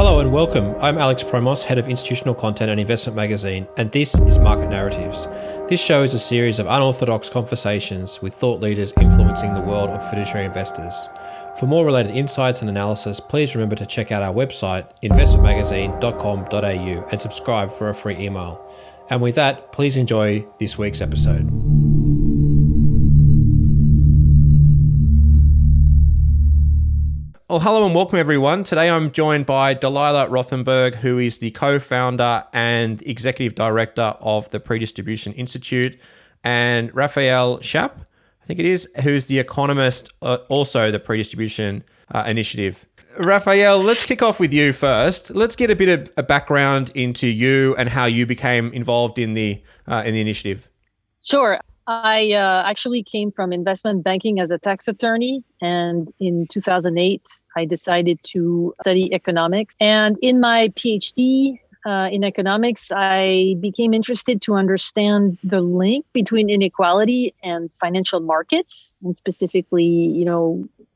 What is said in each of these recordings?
Hello and welcome. I'm Alex Proimos, Head of Institutional Content and Investment Magazine, and this is Market Narratives. This show is a series of unorthodox conversations with thought leaders influencing the world of fiduciary investors. For more related insights and analysis, please remember to check out our website, investmentmagazine.com.au, and subscribe for a free email. And with that, please enjoy this week's episode. Well, hello and welcome everyone. Today I'm joined by Delilah Rothenberg, who is the co-founder and executive director of the Predistribution Institute, and Raphaële Chappe, I think it is, who's the economist, also the Predistribution Initiative. Raphaële, let's kick off with you first. Let's get a bit of a background into you and how you became involved in the initiative. Sure. I actually came from investment banking as a tax attorney, and in 2008, I decided to study economics. And in my PhD in economics, I became interested to understand the link between inequality and financial markets, and specifically,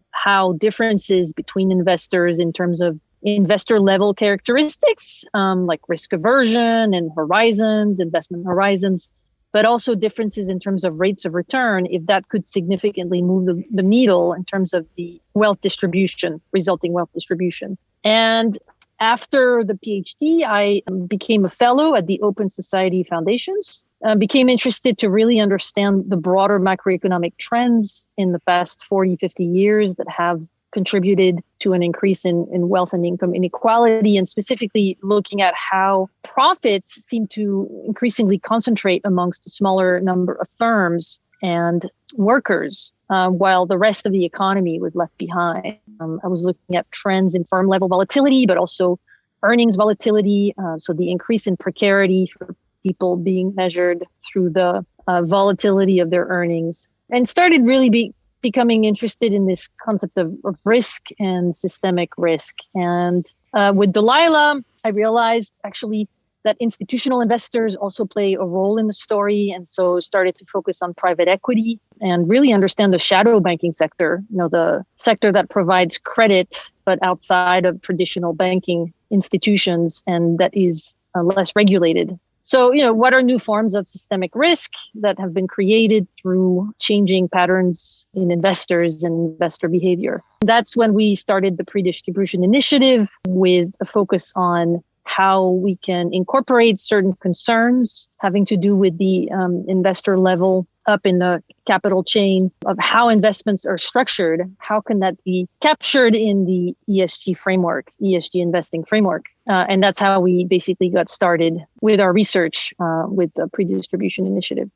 how differences between investors in terms of investor level characteristics, like risk aversion and horizons, investment horizons, but also differences in terms of rates of return, if that could significantly move the needle in terms of the resulting wealth distribution. And after the PhD, I became a fellow at the Open Society Foundations, became interested to really understand the broader macroeconomic trends in the past 40, 50 years that have contributed to an increase in wealth and income inequality, and specifically looking at how profits seem to increasingly concentrate amongst a smaller number of firms and workers, while the rest of the economy was left behind. I was looking at trends in firm level volatility, but also earnings volatility. So the increase in precarity for people being measured through the volatility of their earnings, and started really becoming interested in this concept of risk and systemic risk. And with Delilah, I realized actually that institutional investors also play a role in the story. And so started to focus on private equity and really understand the shadow banking sector, the sector that provides credit, but outside of traditional banking institutions, and that is less regulated. So, what are new forms of systemic risk that have been created through changing patterns in investors and investor behavior? That's when we started the Predistribution Initiative, with a focus on how we can incorporate certain concerns having to do with the investor level up in the capital chain of how investments are structured. How can that be captured in the ESG framework, ESG investing framework? And that's how we basically got started with our research with the Predistribution Initiative.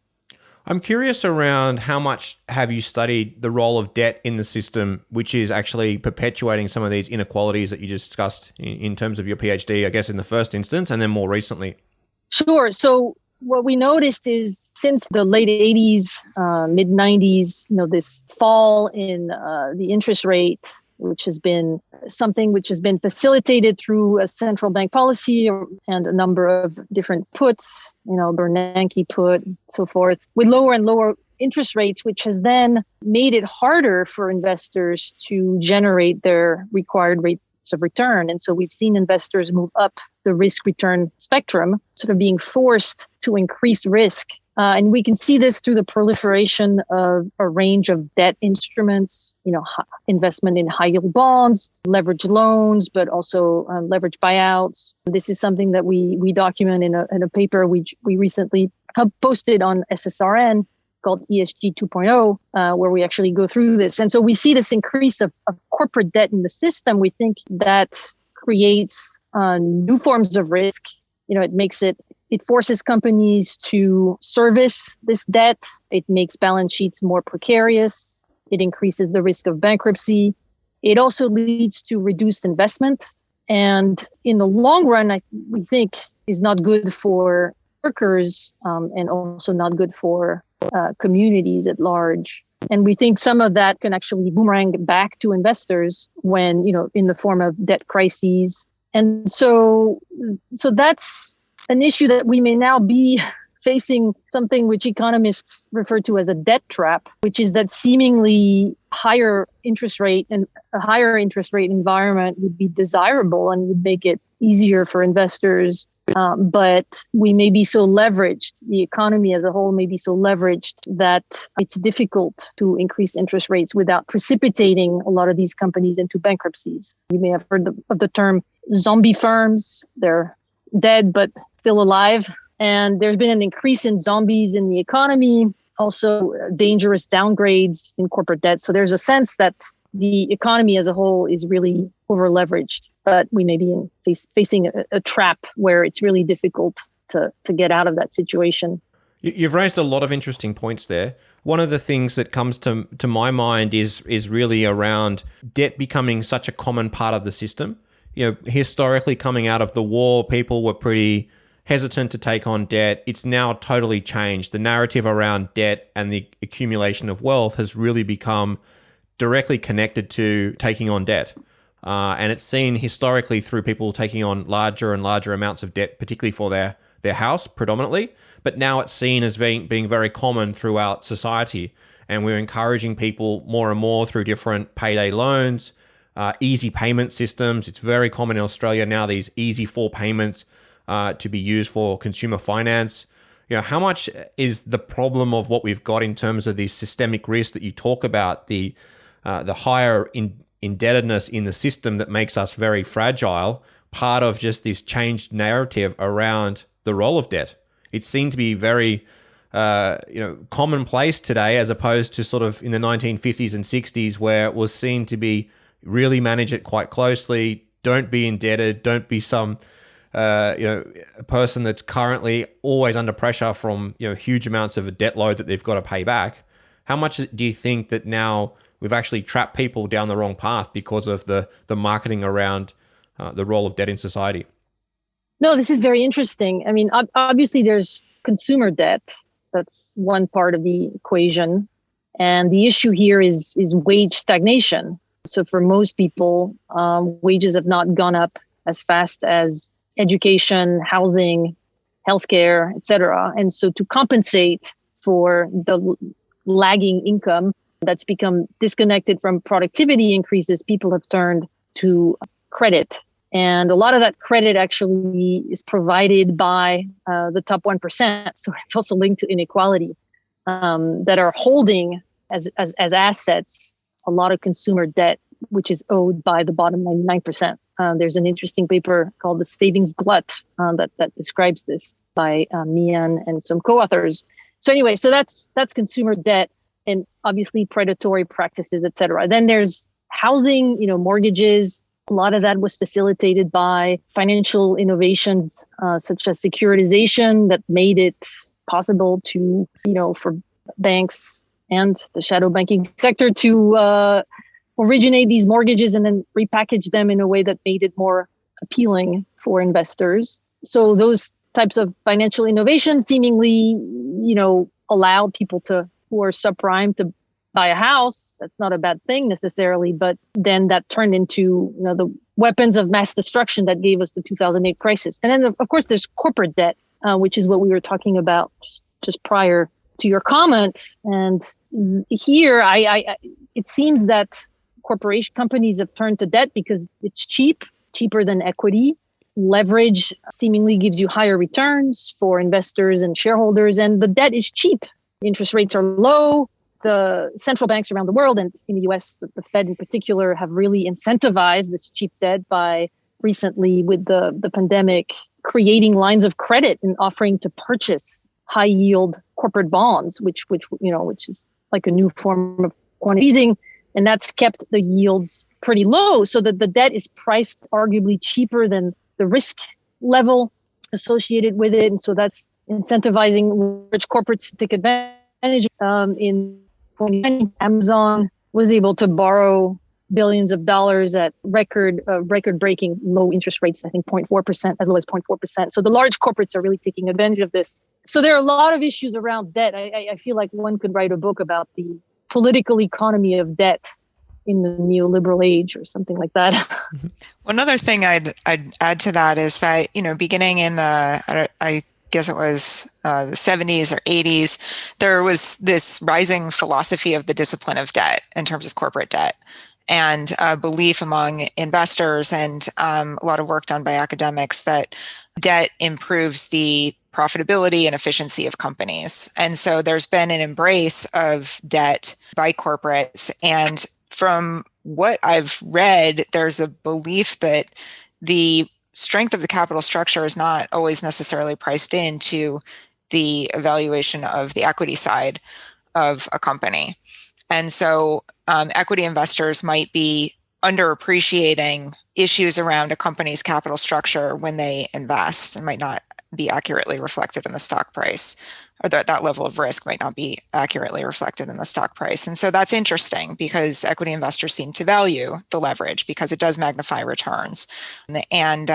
I'm curious around how much have you studied the role of debt in the system, which is actually perpetuating some of these inequalities that you just discussed in terms of your PhD, I guess, in the first instance, and then more recently? Sure. So what we noticed is since the late 80s, mid 90s, this fall in the interest rate, which has been something which has been facilitated through a central bank policy and a number of different puts, Bernanke put, and so forth, with lower and lower interest rates, which has then made it harder for investors to generate their required rates of return. And so we've seen investors move up the risk return spectrum, sort of being forced to increase risk. And we can see this through the proliferation of a range of debt instruments, investment in high yield bonds, leverage loans, but also leverage buyouts. This is something that we document in a paper we recently posted on SSRN called ESG 2.0, where we actually go through this. And so we see this increase of corporate debt in the system. We think that creates new forms of risk. It forces companies to service this debt. It makes balance sheets more precarious. It increases the risk of bankruptcy. It also leads to reduced investment. And in the long run, we think is not good for workers and also not good for communities at large. And we think some of that can actually boomerang back to investors when, in the form of debt crises. And so that's an issue that we may now be facing something which economists refer to as a debt trap, which is that seemingly higher interest rate and a higher interest rate environment would be desirable and would make it easier for investors. But we may be so leveraged, the economy as a whole may be so leveraged that it's difficult to increase interest rates without precipitating a lot of these companies into bankruptcies. You may have heard of the term zombie firms. They're dead, but still alive. And there's been an increase in zombies in the economy, also dangerous downgrades in corporate debt. So there's a sense that the economy as a whole is really over leveraged, but we may be facing a trap where it's really difficult to get out of that situation. You've raised a lot of interesting points there. One of the things that comes to my mind is really around debt becoming such a common part of the system. You know, historically coming out of the war, people were pretty hesitant to take on debt. It's now totally changed. The narrative around debt and the accumulation of wealth has really become directly connected to taking on debt. And it's seen historically through people taking on larger and larger amounts of debt, particularly for their house predominantly. But now it's seen as being very common throughout society. And we're encouraging people more and more through different payday loans, easy payment systems. It's very common in Australia now, these easy for payments to be used for consumer finance. You know, how much is the problem of what we've got in terms of the systemic risk that you talk about, the higher indebtedness in the system that makes us very fragile, part of just this changed narrative around the role of debt? It seemed to be very commonplace today, as opposed to sort of in the 1950s and 60s, where it was seen to be really manage it quite closely. Don't be indebted. Don't be some a person that's currently always under pressure from huge amounts of a debt load that they've got to pay back. How much do you think that now we've actually trapped people down the wrong path because of the marketing around the role of debt in society? No, this is very interesting. I mean, obviously there's consumer debt. That's one part of the equation. And the issue here is wage stagnation. So for most people, wages have not gone up as fast as education, housing, healthcare, et cetera. And so to compensate for the lagging income that's become disconnected from productivity increases, people have turned to credit. And a lot of that credit actually is provided by the top 1%. So it's also linked to inequality that are holding as assets a lot of consumer debt, which is owed by the bottom 99%. There's an interesting paper called The Savings Glut that describes this by Mian and some co-authors. So anyway, so that's consumer debt and obviously predatory practices, et cetera. Then there's housing, mortgages. A lot of that was facilitated by financial innovations such as securitization that made it possible to, for banks and the shadow banking sector to originate these mortgages and then repackage them in a way that made it more appealing for investors. So those types of financial innovations seemingly, allowed people who are subprime to buy a house. That's not a bad thing necessarily, but then that turned into, the weapons of mass destruction that gave us the 2008 crisis. And then of course there's corporate debt, which is what we were talking about just prior to your comment. And here, it seems that companies have turned to debt because it's cheaper than equity. Leverage seemingly gives you higher returns for investors and shareholders, and the debt is cheap. Interest rates are low. The central banks around the world, and in the US, the Fed in particular, have really incentivized this cheap debt by recently, with the pandemic, creating lines of credit and offering to purchase high yield corporate bonds, which is like a new form of quantitative easing. And that's kept the yields pretty low, so that the debt is priced arguably cheaper than the risk level associated with it. And so that's incentivizing rich corporates to take advantage. In 2020, Amazon was able to borrow billions of dollars at record-breaking low interest rates, I think 0.4%, as low as 0.4%. So the large corporates are really taking advantage of this. So there are a lot of issues around debt. I feel like one could write a book about the political economy of debt in the neoliberal age or something like that. One other thing I'd add to that is that, beginning in I guess it was the 70s or 80s, there was this rising philosophy of the discipline of debt in terms of corporate debt, and belief among investors and a lot of work done by academics that debt improves the profitability and efficiency of companies. And so there's been an embrace of debt by corporates. And from what I've read, there's a belief that the strength of the capital structure is not always necessarily priced into the evaluation of the equity side of a company. And so equity investors might be underappreciating issues around a company's capital structure when they invest, and might not be accurately reflected in the stock price, or that level of risk might not be accurately reflected in the stock price. And so that's interesting because equity investors seem to value the leverage because it does magnify returns. And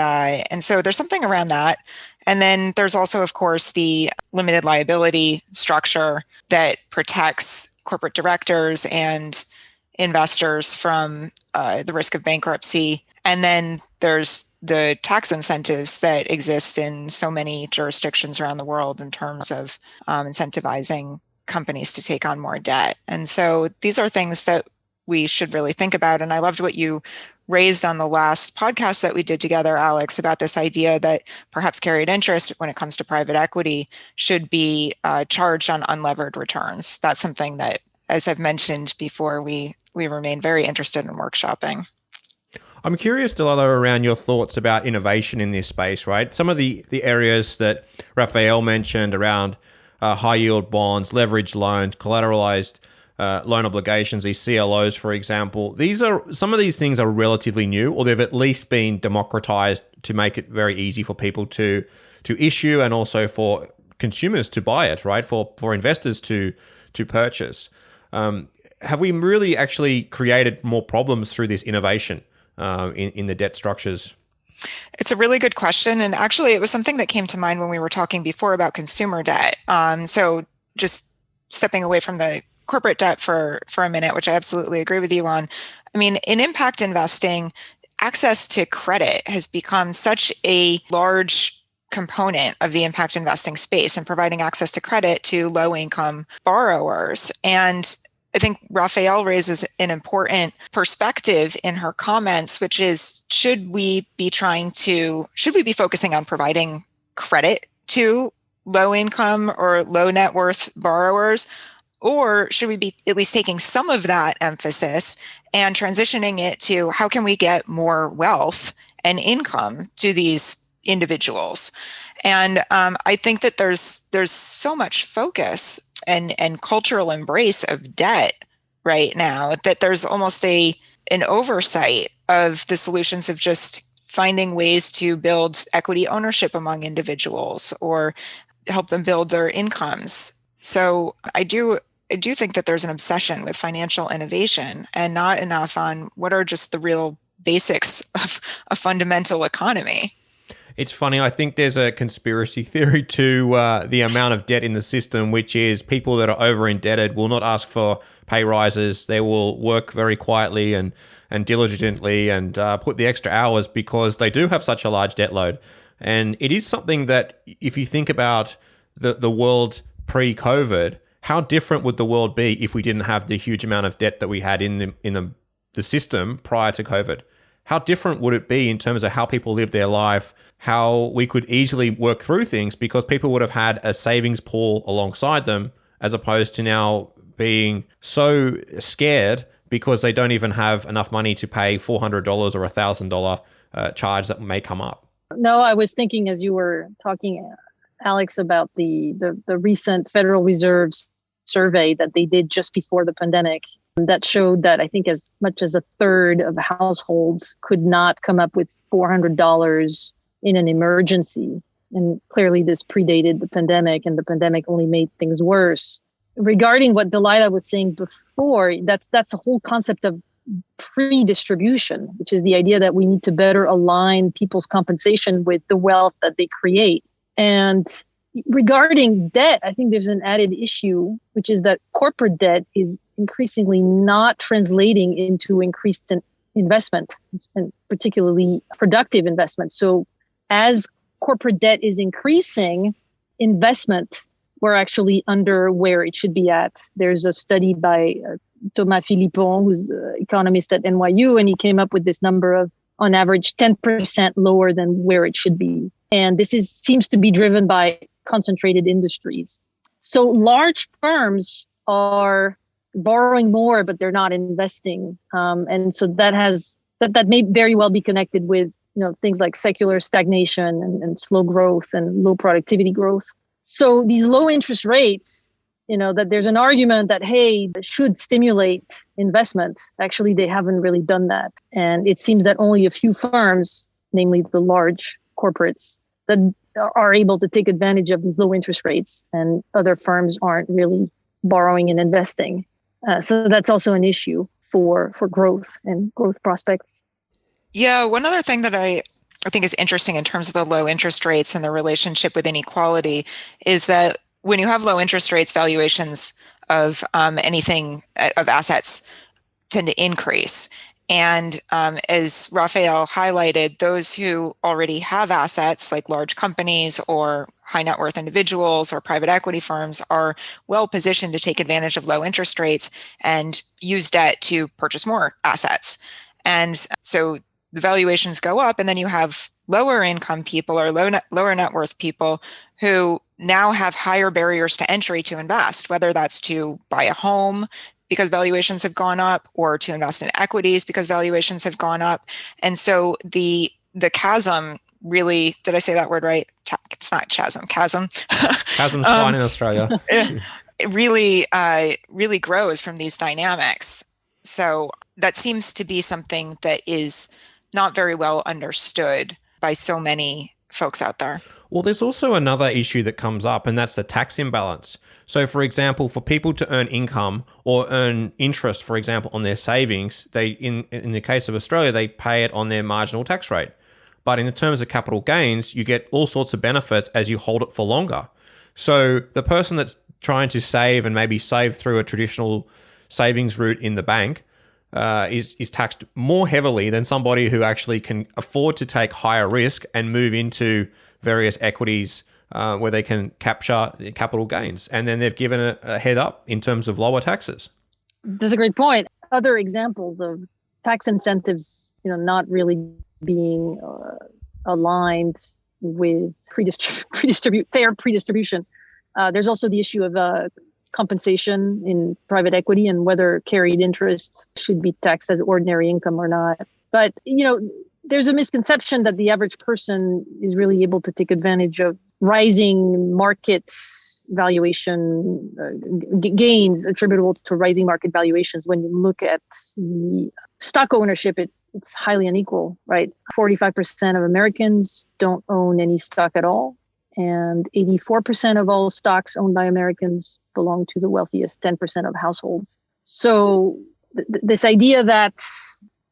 so there's something around that. And then there's also, of course, the limited liability structure that protects corporate directors and investors from the risk of bankruptcy. And then there's the tax incentives that exist in so many jurisdictions around the world in terms of incentivizing companies to take on more debt. And so these are things that we should really think about. And I loved what you raised on the last podcast that we did together, Alex, about this idea that perhaps carried interest when it comes to private equity should be charged on unlevered returns. That's something that, as I've mentioned before, we remain very interested in workshopping. I'm curious, Delilah, around your thoughts about innovation in this space, right? Some of the areas that Raphaële mentioned around high yield bonds, leveraged loans, collateralized loan obligations, these CLOs, for example. Some of these things are relatively new, or they've at least been democratized to make it very easy for people to issue, and also for consumers to buy it, right? For investors to purchase. Have we really actually created more problems through this innovation in the debt structures? It's a really good question. And actually, it was something that came to mind when we were talking before about consumer debt. So just stepping away from the corporate debt for a minute, which I absolutely agree with you on. I mean, in impact investing, access to credit has become such a large component of the impact investing space, and providing access to credit to low-income borrowers. And I think Raphaële raises an important perspective in her comments, which is, should we be focusing on providing credit to low income or low net worth borrowers? Or should we be at least taking some of that emphasis and transitioning it to how can we get more wealth and income to these individuals? And I think that there's so much focus and cultural embrace of debt right now that there's almost an oversight of the solutions of just finding ways to build equity ownership among individuals or help them build their incomes. So I do think that there's an obsession with financial innovation and not enough on what are just the real basics of a fundamental economy. It's funny, I think there's a conspiracy theory to the amount of debt in the system, which is people that are over indebted will not ask for pay rises. They will work very quietly and diligently and put the extra hours because they do have such a large debt load. And it is something that if you think about the world pre-COVID, how different would the world be if we didn't have the huge amount of debt that we had in the system prior to COVID? How different would it be in terms of how people live their life, how we could easily work through things because people would have had a savings pool alongside them, as opposed to now being so scared because they don't even have enough money to pay $400 or $1,000 charge that may come up. No, I was thinking as you were talking, Alex, about the recent Federal Reserve's survey that they did just before the pandemic that showed that I think as much as a third of households could not come up with $400 in an emergency. And clearly this predated the pandemic, and the pandemic only made things worse. Regarding what Delilah was saying before, that's a whole concept of predistribution, which is the idea that we need to better align people's compensation with the wealth that they create. And regarding debt, I think there's an added issue, which is that corporate debt is increasingly not translating into increased investment, and particularly productive investment. So as corporate debt is increasing, investment, we're actually under where it should be at. There's a study by Thomas Philippon, who's an economist at NYU, and he came up with this number of, on average, 10% lower than where it should be. And this seems to be driven by concentrated industries. So large firms are borrowing more, but they're not investing. And so that may very well be connected with things like secular stagnation and slow growth and low productivity growth. So these low interest rates, that there's an argument that, hey, that should stimulate investment. Actually, they haven't really done that. And it seems that only a few firms, namely the large corporates, that are able to take advantage of these low interest rates, and other firms aren't really borrowing and investing. So that's also an issue for growth and growth prospects. Yeah, one other thing that I think is interesting in terms of the low interest rates and the relationship with inequality is that when you have low interest rates, valuations of anything of assets tend to increase. And as Raphaële highlighted, those who already have assets, like large companies or high net worth individuals or private equity firms, are well positioned to take advantage of low interest rates and use debt to purchase more assets. And so the valuations go up, and then you have lower income people or lower net worth people who now have higher barriers to entry to invest, whether that's to buy a home because valuations have gone up, or to invest in equities because valuations have gone up. And so the chasm really, did I say that word right? It's not chasm. Chasm's fine in Australia. It really grows from these dynamics. So that seems to be something that is not very well understood by so many folks out there. Well, there's also another issue that comes up, and that's the tax imbalance. So, for example, for people to earn income or earn interest, for example, on their savings, they in the case of Australia, they pay it on their marginal tax rate. But in the terms of capital gains, you get all sorts of benefits as you hold it for longer. So the person that's trying to save and maybe save through a traditional savings route in the bank is taxed more heavily than somebody who actually can afford to take higher risk and move into various equities where they can capture capital gains. And then they've given a head up in terms of lower taxes. That's a great point. Other examples of tax incentives, not really being aligned with fair predistribution. There's also the issue of compensation in private equity and whether carried interest should be taxed as ordinary income or not. But, there's a misconception that the average person is really able to take advantage of rising market valuation gains attributable to rising market valuations. When you look at the stock ownership, it's highly unequal, right? 45% of Americans don't own any stock at all. And 84% of all stocks owned by Americans belong to the wealthiest 10% of households. So this idea that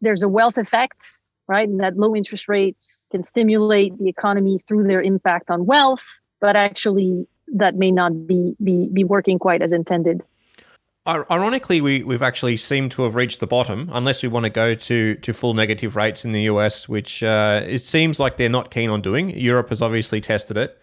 there's a wealth effect, right, and that low interest rates can stimulate the economy through their impact on wealth, but actually that may not be working quite as intended. Ironically, we've actually seemed to have reached the bottom, unless we want to go to full negative rates in the US, which it seems like they're not keen on doing. Europe has obviously tested it,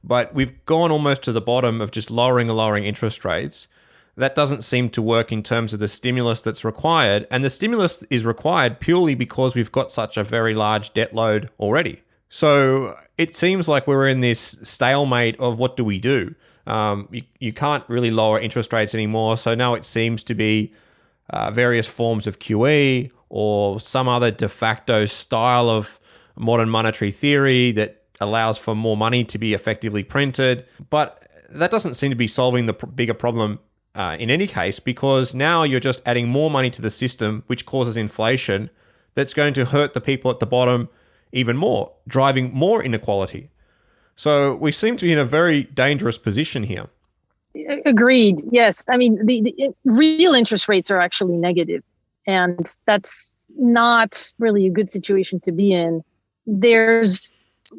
but we've gone almost to the bottom of just lowering interest rates. That doesn't seem to work in terms of the stimulus that's required. And the stimulus is required purely because we've got such a very large debt load already. So it seems like we're in this stalemate of what do we do? You can't really lower interest rates anymore. So now it seems to be various forms of QE or some other de facto style of modern monetary theory that allows for more money to be effectively printed. But that doesn't seem to be solving the bigger problem in any case, because now you're just adding more money to the system, which causes inflation that's going to hurt the people at the bottom even more, driving more inequality. So we seem to be in a very dangerous position here. Agreed. Yes. I mean, the real interest rates are actually negative, and that's not really a good situation to be in. There's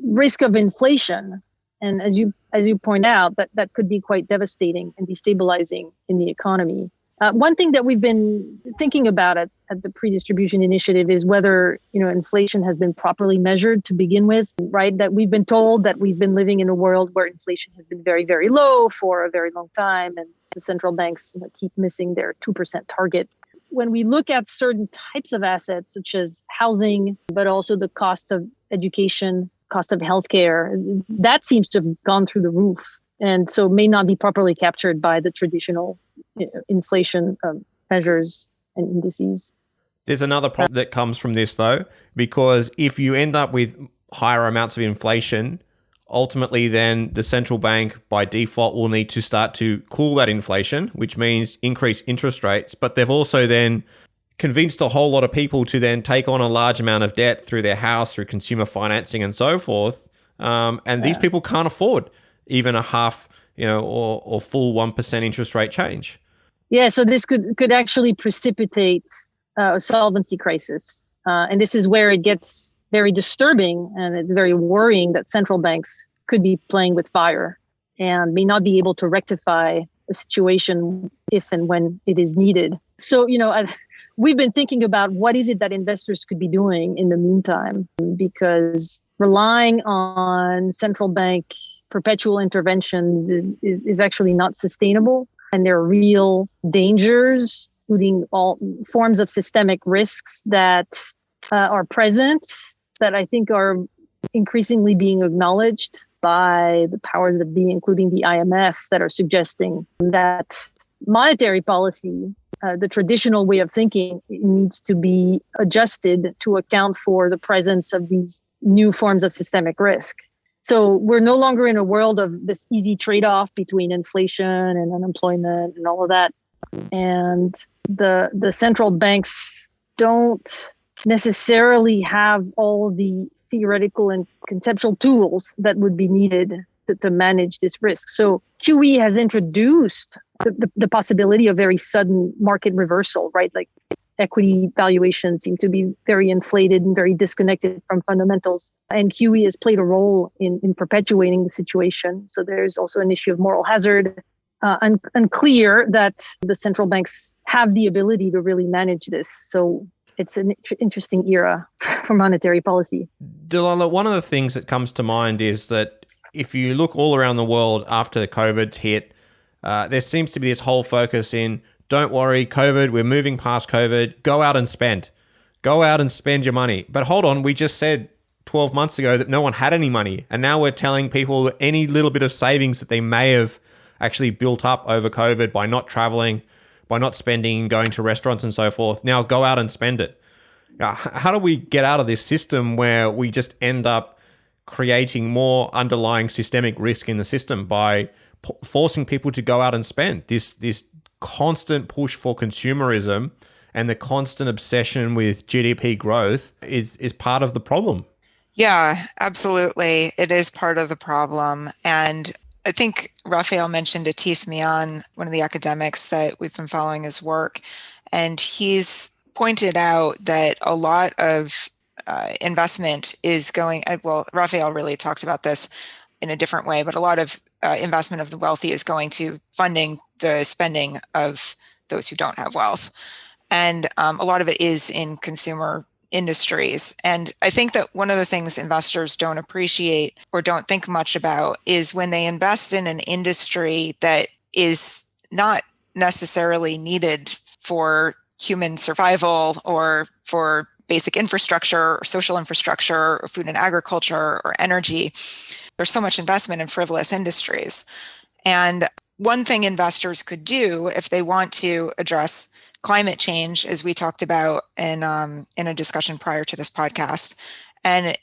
risk of inflation. And as you point out, that could be quite devastating and destabilizing in the economy. One thing that we've been thinking about at the Predistribution Initiative is whether, inflation has been properly measured to begin with, right? That we've been told that we've been living in a world where inflation has been very, very low for a very long time, and the central banks keep missing their 2% target. When we look at certain types of assets, such as housing, but also the cost of education, cost of healthcare, that seems to have gone through the roof, and so may not be properly captured by the traditional inflation measures and indices. There's another problem that comes from this, though, because if you end up with higher amounts of inflation, ultimately then the central bank by default will need to start to cool that inflation, which means increase interest rates. But they've also then convinced a whole lot of people to then take on a large amount of debt through their house, through consumer financing and so forth. And these people can't afford even a half, or full 1% interest rate change. Yeah, so this could actually precipitate a solvency crisis. And this is where it gets very disturbing, and it's very worrying that central banks could be playing with fire and may not be able to rectify a situation if and when it is needed. So, we've been thinking about what is it that investors could be doing in the meantime, because relying on central bank perpetual interventions is actually not sustainable. And there are real dangers, including all forms of systemic risks that are present, that I think are increasingly being acknowledged by the powers that be, including the IMF, that are suggesting that monetary policy, the traditional way of thinking, needs to be adjusted to account for the presence of these new forms of systemic risk. So we're no longer in a world of this easy trade-off between inflation and unemployment and all of that. And the central banks don't necessarily have all the theoretical and conceptual tools that would be needed to manage this risk. So QE has introduced the possibility of very sudden market reversal, right? Like equity valuations seem to be very inflated and very disconnected from fundamentals. And QE has played a role in perpetuating the situation. So there's also an issue of moral hazard. Unclear that the central banks have the ability to really manage this. So it's an interesting era for monetary policy. Delilah, one of the things that comes to mind is that if you look all around the world after COVID's hit, there seems to be this whole focus in, don't worry, COVID, we're moving past COVID, go out and spend. Go out and spend your money. But hold on, we just said 12 months ago that no one had any money. And now we're telling people any little bit of savings that they may have actually built up over COVID by not traveling, by not spending, going to restaurants and so forth, now go out and spend it. How do we get out of this system where we just end up creating more underlying systemic risk in the system by forcing people to go out and spend? This constant push for consumerism and the constant obsession with GDP growth is part of the problem. Yeah, absolutely. It is part of the problem. And I think Raphaële mentioned Atif Mian, one of the academics that we've been following his work, and he's pointed out that a lot of investment is going, well, Raphaële really talked about this in a different way, but a lot of investment of the wealthy is going to funding the spending of those who don't have wealth. And a lot of it is in consumer industries. And I think that one of the things investors don't appreciate or don't think much about is when they invest in an industry that is not necessarily needed for human survival or for basic infrastructure or social infrastructure or food and agriculture or energy. There's so much investment in frivolous industries. And one thing investors could do if they want to address climate change, as we talked about in a discussion prior to this podcast, and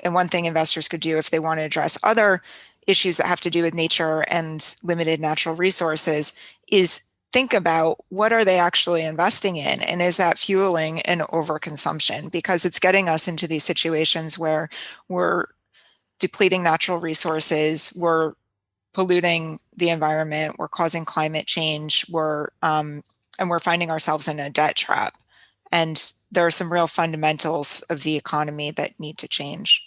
one thing investors could do if they want to address other issues that have to do with nature and limited natural resources, is think about what are they actually investing in, and is that fueling an overconsumption? Because it's getting us into these situations where we're depleting natural resources, we're polluting the environment, we're causing climate change, and we're finding ourselves in a debt trap. And there are some real fundamentals of the economy that need to change.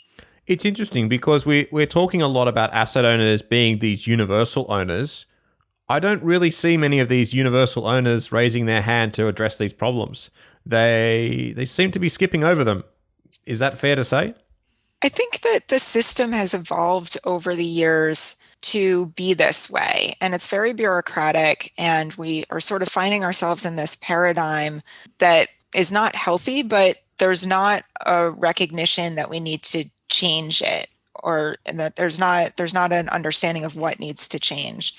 It's interesting because we're talking a lot about asset owners being these universal owners. I don't really see many of these universal owners raising their hand to address these problems. They seem to be skipping over them. Is that fair to say? I think that the system has evolved over the years to be this way, and it's very bureaucratic, and we are sort of finding ourselves in this paradigm that is not healthy, but there's not a recognition that we need to change it, or that there's not an understanding of what needs to change.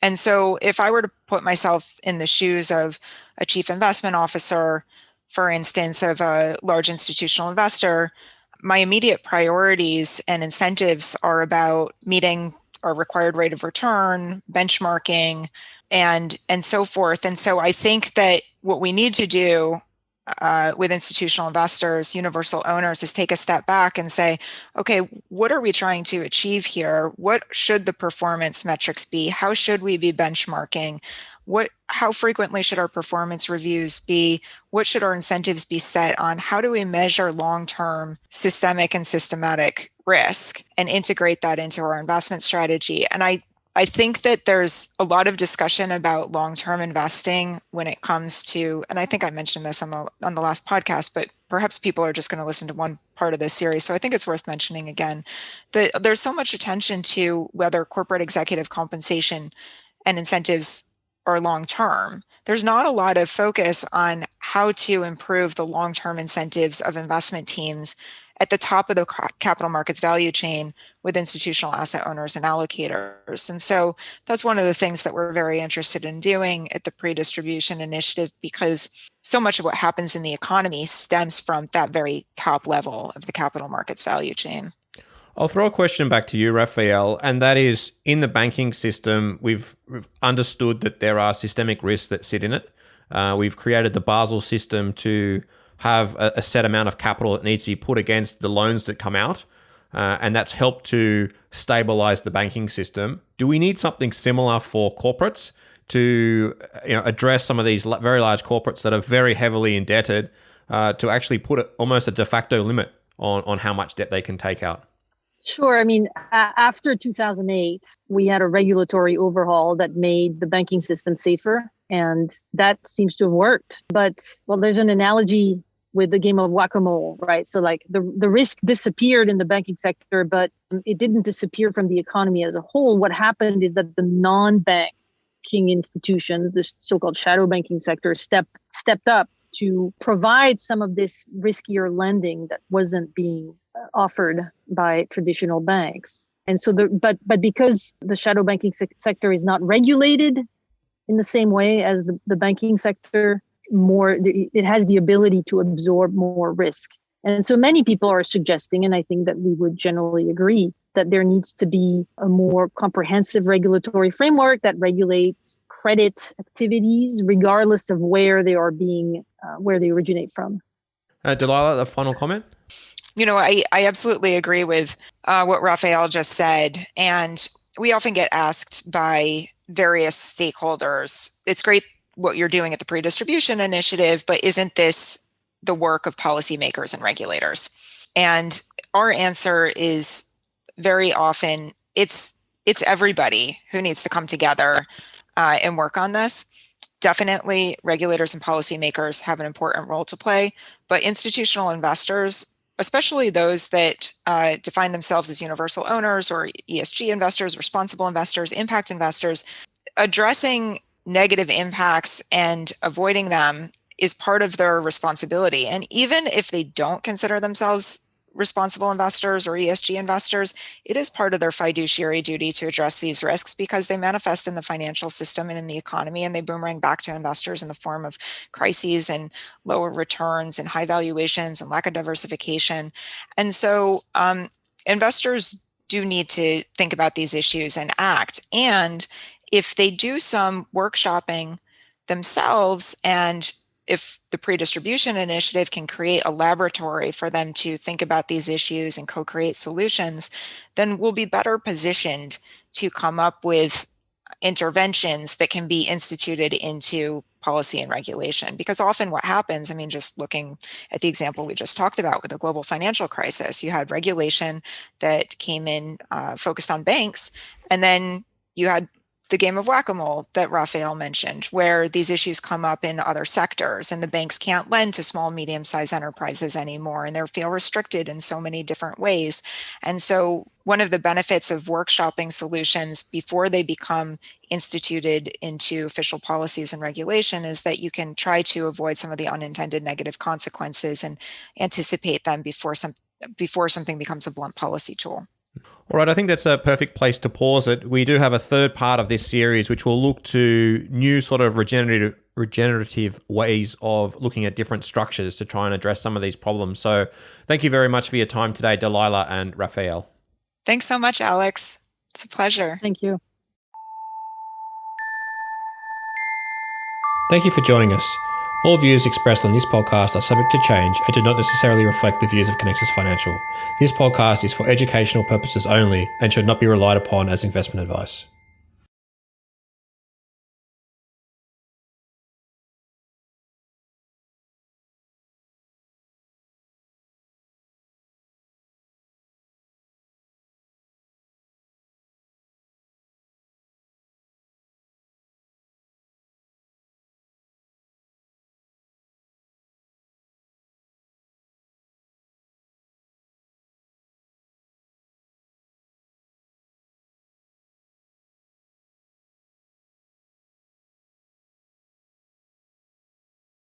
And so if I were to put myself in the shoes of a chief investment officer, for instance, of a large institutional investor, my immediate priorities and incentives are about meeting our required rate of return, benchmarking, and so forth. And so I think that what we need to do with institutional investors, universal owners, is take a step back and say, okay, what are we trying to achieve here? What should the performance metrics be? How should we be benchmarking? How frequently should our performance reviews be? What should our incentives be set on? How do we measure long-term systemic and systematic risk and integrate that into our investment strategy? And I think that there's a lot of discussion about long-term investing when it comes to, and I think I mentioned this on the last podcast, but perhaps people are just going to listen to one part of this series. So I think it's worth mentioning again that there's so much attention to whether corporate executive compensation and incentives are long-term. There's not a lot of focus on how to improve the long-term incentives of investment teams at the top of the capital markets value chain with institutional asset owners and allocators. And so that's one of the things that we're very interested in doing at the Predistribution Initiative, because so much of what happens in the economy stems from that very top level of the capital markets value chain. I'll throw a question back to you, Raphaële, and that is, in the banking system, we've understood that there are systemic risks that sit in it. We've created the Basel system to have a set amount of capital that needs to be put against the loans that come out, and that's helped to stabilize the banking system. Do we need something similar for corporates to address some of these very large corporates that are very heavily indebted, to actually put almost a de facto limit on how much debt they can take out? Sure. I mean, after 2008, we had a regulatory overhaul that made the banking system safer, and that seems to have worked. But, well, there's an analogy with the game of whack-a-mole, right? So like the risk disappeared in the banking sector, but it didn't disappear from the economy as a whole. What happened is that the non-banking institutions, the so-called shadow banking sector, stepped up to provide some of this riskier lending that wasn't being offered by traditional banks. And so but because the shadow banking sector is not regulated in the same way as the banking sector, it has the ability to absorb more risk. And so many people are suggesting, and I think that we would generally agree, that there needs to be a more comprehensive regulatory framework that regulates credit activities regardless of where they originate from. Delilah, the final comment? I absolutely agree with what Raphaële just said. And we often get asked by various stakeholders, it's great what you're doing at the Predistribution Initiative, but isn't this the work of policymakers and regulators? And our answer is very often, it's everybody who needs to come together and work on this. Definitely, regulators and policymakers have an important role to play, but institutional investors, especially those that define themselves as universal owners or ESG investors, responsible investors, impact investors, addressing negative impacts and avoiding them is part of their responsibility. And even if they don't consider themselves responsible investors or ESG investors, it is part of their fiduciary duty to address these risks because they manifest in the financial system and in the economy, and they boomerang back to investors in the form of crises and lower returns and high valuations and lack of diversification. And so investors do need to think about these issues and act. And if they do some workshopping themselves, and if the Predistribution Initiative can create a laboratory for them to think about these issues and co-create solutions, then we'll be better positioned to come up with interventions that can be instituted into policy and regulation. Because often what happens, just looking at the example we just talked about with the global financial crisis, you had regulation that came in focused on banks, and then you had the game of whack-a-mole that Raphaële mentioned, where these issues come up in other sectors and the banks can't lend to small, medium-sized enterprises anymore, and they feel restricted in so many different ways. And so one of the benefits of workshopping solutions before they become instituted into official policies and regulation is that you can try to avoid some of the unintended negative consequences and anticipate them before something becomes a blunt policy tool. All right, I think that's a perfect place to pause it. We do have a third part of this series, which will look to new sort of regenerative ways of looking at different structures to try and address some of these problems. So thank you very much for your time today, Delilah and Raphaële. Thanks so much, Alex. It's a pleasure. Thank you. Thank you for joining us. All views expressed on this podcast are subject to change and do not necessarily reflect the views of Connexus Financial. This podcast is for educational purposes only and should not be relied upon as investment advice.